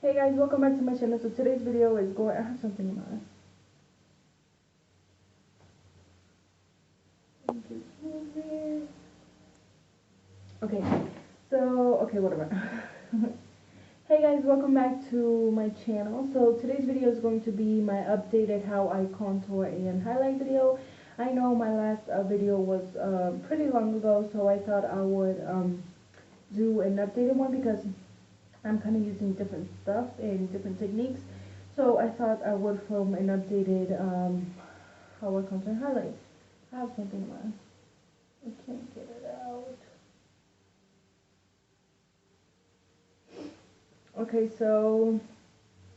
Hey guys, welcome back to my channel. So today's video is going, I have something in my eye. Okay, whatever. Hey guys, welcome back to my channel. So today's video is going to be my updated how I contour and highlight video. I know my last video was pretty long ago, so I thought I would do an updated one because I'm kind of using different stuff and different techniques. So I thought I would film an updated how I contour and highlight. I have something in mind. I can't get it out. Okay, so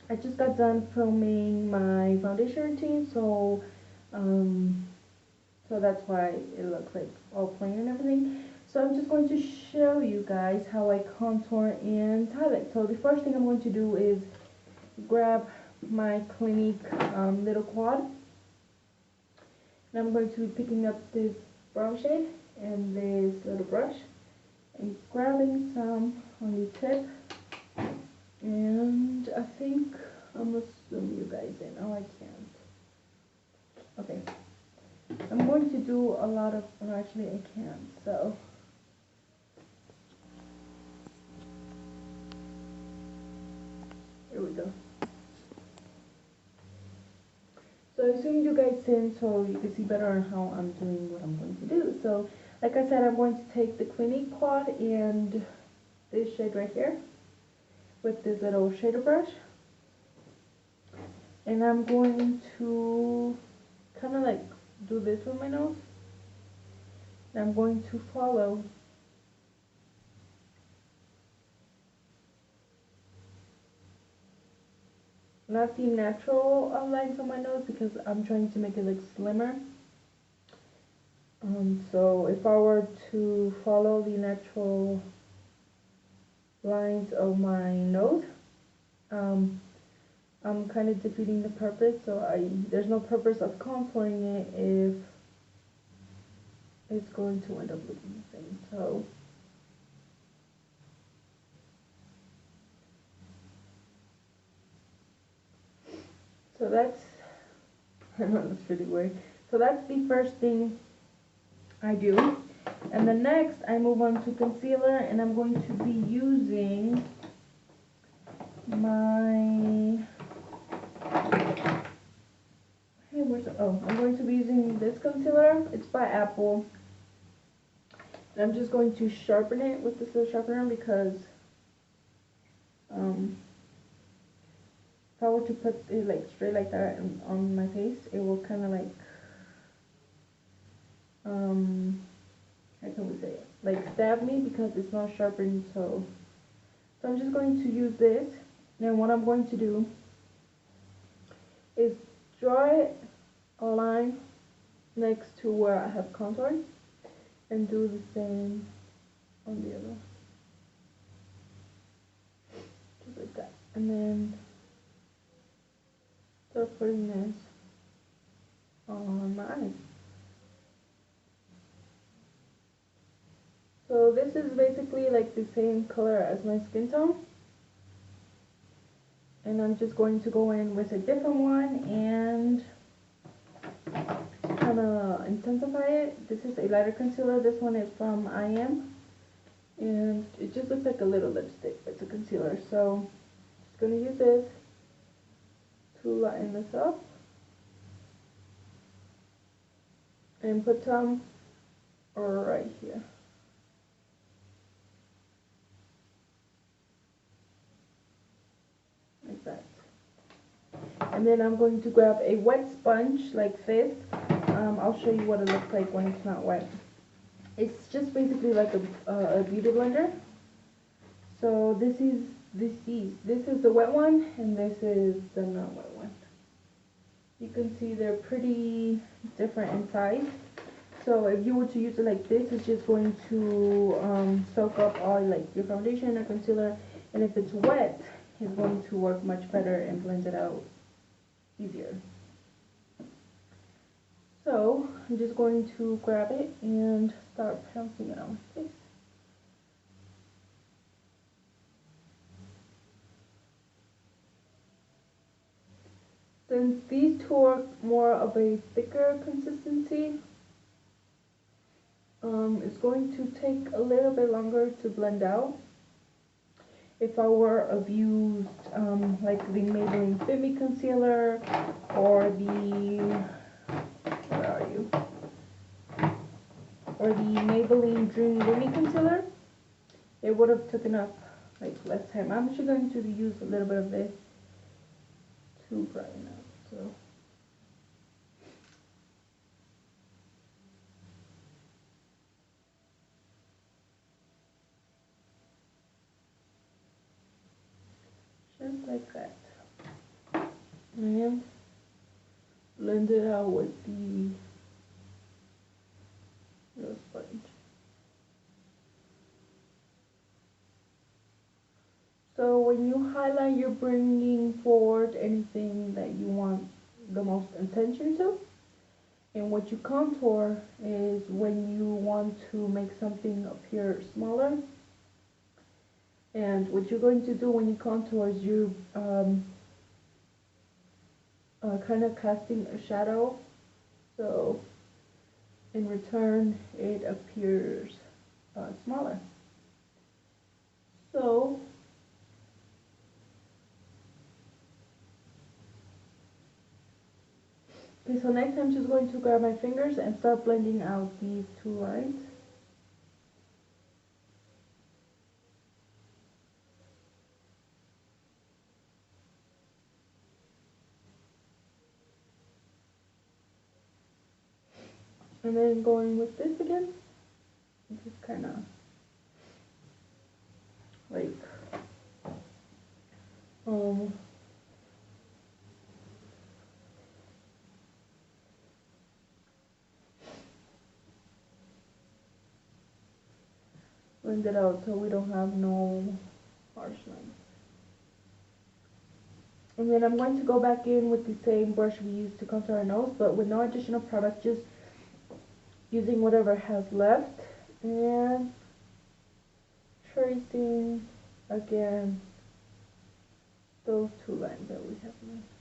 I just got done filming my foundation routine, so that's why it looks like all plain and everything. So I'm just going to show you guys how I contour and highlight. So the first thing I'm going to do is grab my Clinique little quad, and I'm going to be picking up this brown shade and this little brush and grabbing some on the tip. And I think I'm gonna zoom you guys in. Oh, I can't. Okay. I'm going to do a lot of, well, actually I can't, so. Here we go. So I zoomed you guys in so you can see better on how I'm doing what I'm going to do. So, like I said, I'm going to take the Clinique quad and this shade right here with this little shader brush. And I'm going to kind of like do this with my nose. And I'm going to follow not the natural lines on my nose because I'm trying to make it look slimmer. So if I were to follow the natural lines of my nose, I'm kind of defeating the purpose. So there's no purpose of contouring it if it's going to end up looking the same. So that's, I know that's pretty weird. So that's the first thing I do. And then next I move on to concealer, and I'm going to be using my, I'm going to be using this concealer. It's by Apple. And I'm just going to sharpen it with this little sharpener because if I were to put it like straight like that on my face, it will kind of like, how can we say it? Like stab me because it's not sharpened. So I'm just going to use this. Then what I'm going to do is draw a line next to where I have contoured and do the same on the other. Just like that. And then start putting this on my eyes. So this is basically like the same color as my skin tone. And I'm just going to go in with a different one and kind of intensify it. This is a lighter concealer. This one is from IM. And it just looks like a little lipstick, but it's a concealer. So I'm just going to use this to lighten this up. And put some right here. Like that. And then I'm going to grab a wet sponge like this. I'll show you what it looks like when it's not wet. It's just basically like a beauty blender. So this is the wet one, and this is the not wet one. You can see they're pretty different in size. So if you were to use it like this, it's just going to soak up all like your foundation or concealer, and if it's wet, it's going to work much better and blend it out easier. So I'm just going to grab it and start pouncing it on my face. Since these two are more of a thicker consistency, it's going to take a little bit longer to blend out. If I were have used like the Maybelline Fit Me Concealer or the, where are you? Or the Maybelline Dreamy Lumi Concealer, it would have taken up like less time. I'm actually going to use a little bit of this to brighten up. So. Just like that. And blend it out with the sponge. So when you highlight, you're bringing forward anything that you want the most attention to. And what you contour is when you want to make something appear smaller. And what you're going to do when you contour is you're kind of casting a shadow. So in return, it appears smaller. So okay, so next I'm just going to grab my fingers and start blending out these two lines. And then going with this again, just kind of like blend it out so we don't have no harsh lines. And then I'm going to go back in with the same brush we used to contour our nose, but with no additional product, just using whatever has left and tracing again those two lines that we have left.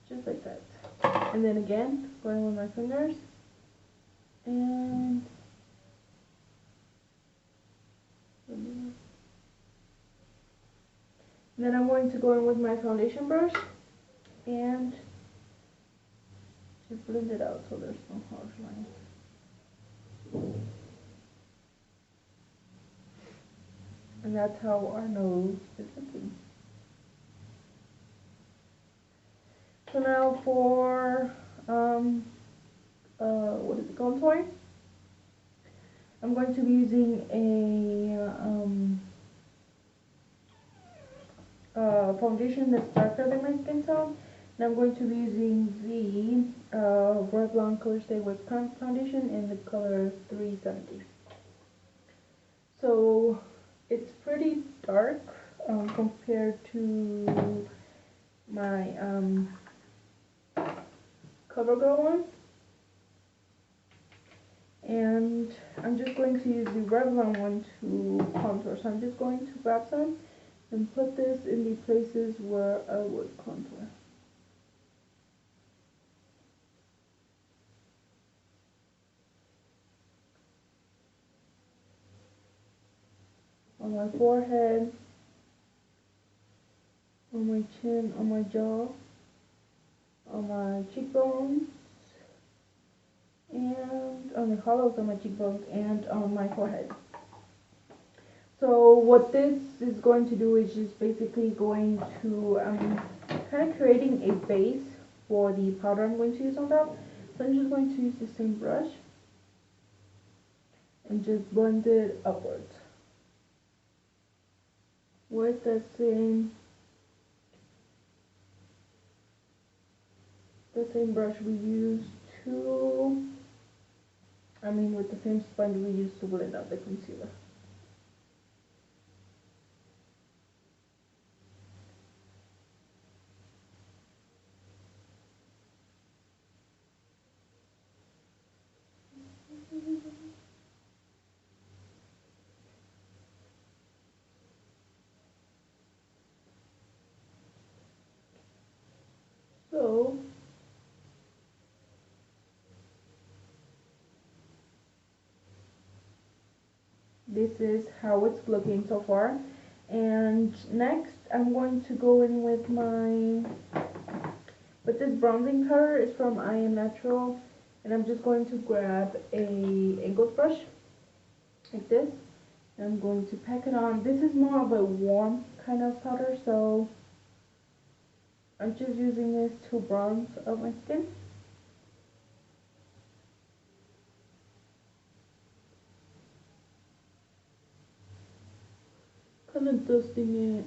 Just like that. And then again, going with my fingers and then I'm going to go in with my foundation brush and just blend it out so there's no harsh lines. And that's how our nose is looking. So now for what is it, contouring? I'm going to be using a foundation that's darker than my skin tone, and I'm going to be using the Revlon Color Stay Whipped Foundation in the color 370. So it's pretty dark compared to my CoverGirl one. And I'm just going to use the Revlon one to contour. So I'm just going to grab some and put this in the places where I would contour. On my forehead, on my chin, on my jaw, on my cheekbones, and on the hollows of my cheekbones, and on my forehead. So what this is going to do is just basically going to kind of creating a base for the powder I'm going to use on top. So I'm just going to use the same brush and just blend it upwards with the same brush we used to, with the same sponge we used to blend out the concealer. this is how it's looking so far. And next I'm going to go in with this bronzing powder. Is from I Am Natural, and I'm just going to grab a Ingles brush like this. I'm going to pack it on. This is more of a warm kind of powder, so I'm just using this to bronze up my skin. Kind of dusting it,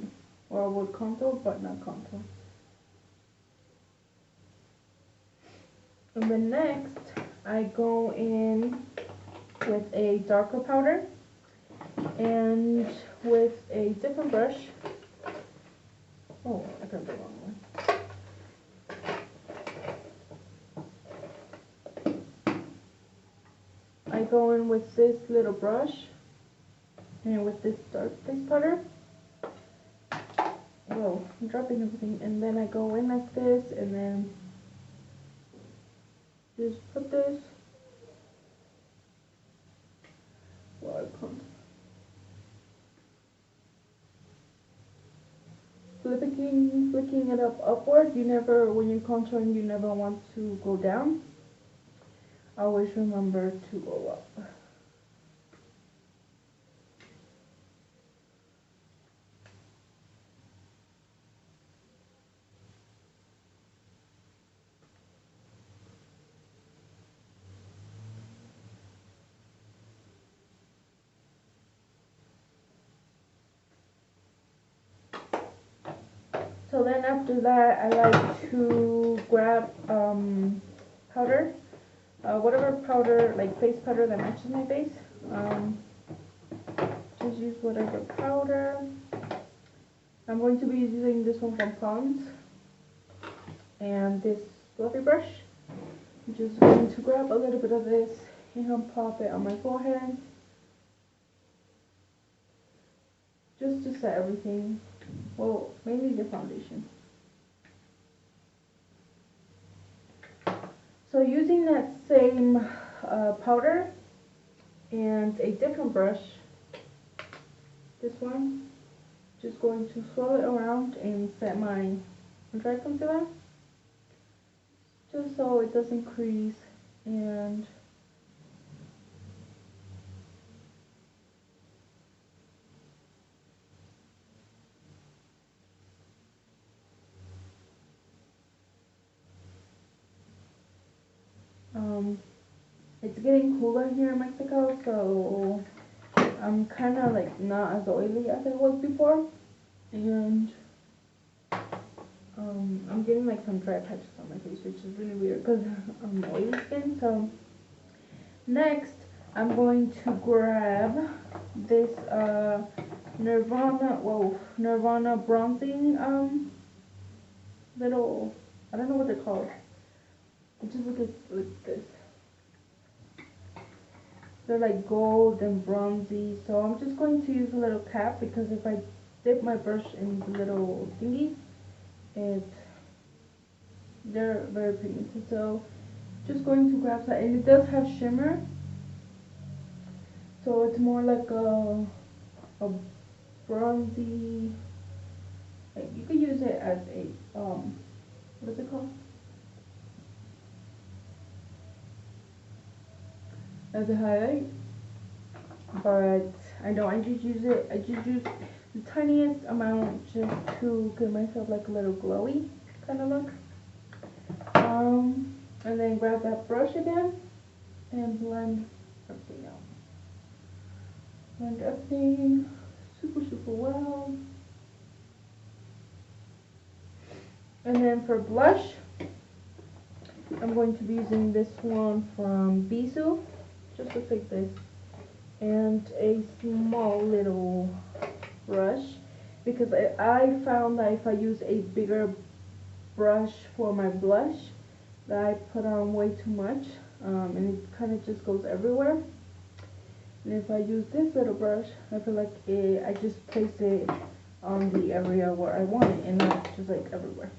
well, with contour, but not contour. And then next, I go in with a darker powder and with a different brush. Oh, I got the wrong one. I go in with this little brush and with this dark face powder. Whoa, I'm dropping everything. And then I go in like this and then just put this. Well, I can't. Flicking it upward. You never, when you're contouring, you never want to go down. Always remember to go up. So then after that, I like to grab powder, whatever powder, like face powder that matches my face. Just use whatever powder. I'm going to be using this one from Pond's and this fluffy brush. I'm just going to grab a little bit of this and pop it on my forehead, just to set everything. Well, mainly the foundation. So using that same powder and a different brush, this one, just going to swirl it around and set my dry concealer, just so it doesn't crease. And it's getting cooler here in Mexico, so I'm kind of like not as oily as I was before, and I'm getting like some dry patches on my face, which is really weird because I'm oily skin. So next I'm going to grab this Nirvana bronzing little, I don't know what they're called. It just looks like this. They're like gold and bronzy, so I'm just going to use a little cap, because if I dip my brush in the little thingy, they're very pigmented. So just going to grab that, and it does have shimmer, so it's more like a bronzy, like you could use it as a what is it called? As a highlight, but I just use the tiniest amount just to give myself like a little glowy kind of look. And then grab that brush again and blend everything out. Blend everything super well. And then for blush, I'm going to be using this one from Bisou. Just looks like this, and a small little brush, because I found that if I use a bigger brush for my blush, that I put on way too much, and it kind of just goes everywhere. And if I use this little brush, I feel like I just place it on the area where I want it, and not just like everywhere.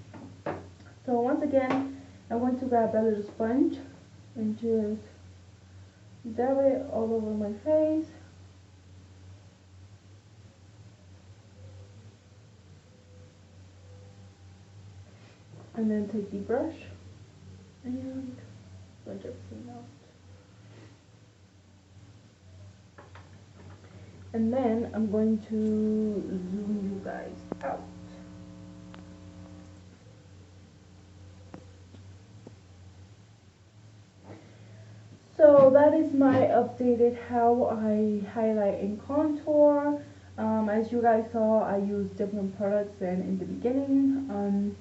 So once again, I'm going to grab that little sponge and just dab it all over my face. And then take the brush and blend everything out. And then I'm going to zoom you guys out. So that is my updated how I highlight and contour. As you guys saw, I used different products than in the beginning.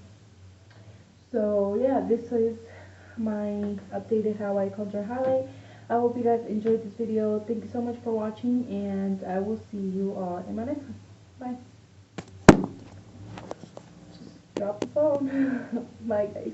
So yeah, this is my updated how I contour highlight. I hope you guys enjoyed this video. Thank you so much for watching, and I will see you all in my next one. Bye. Just drop the phone. Bye guys.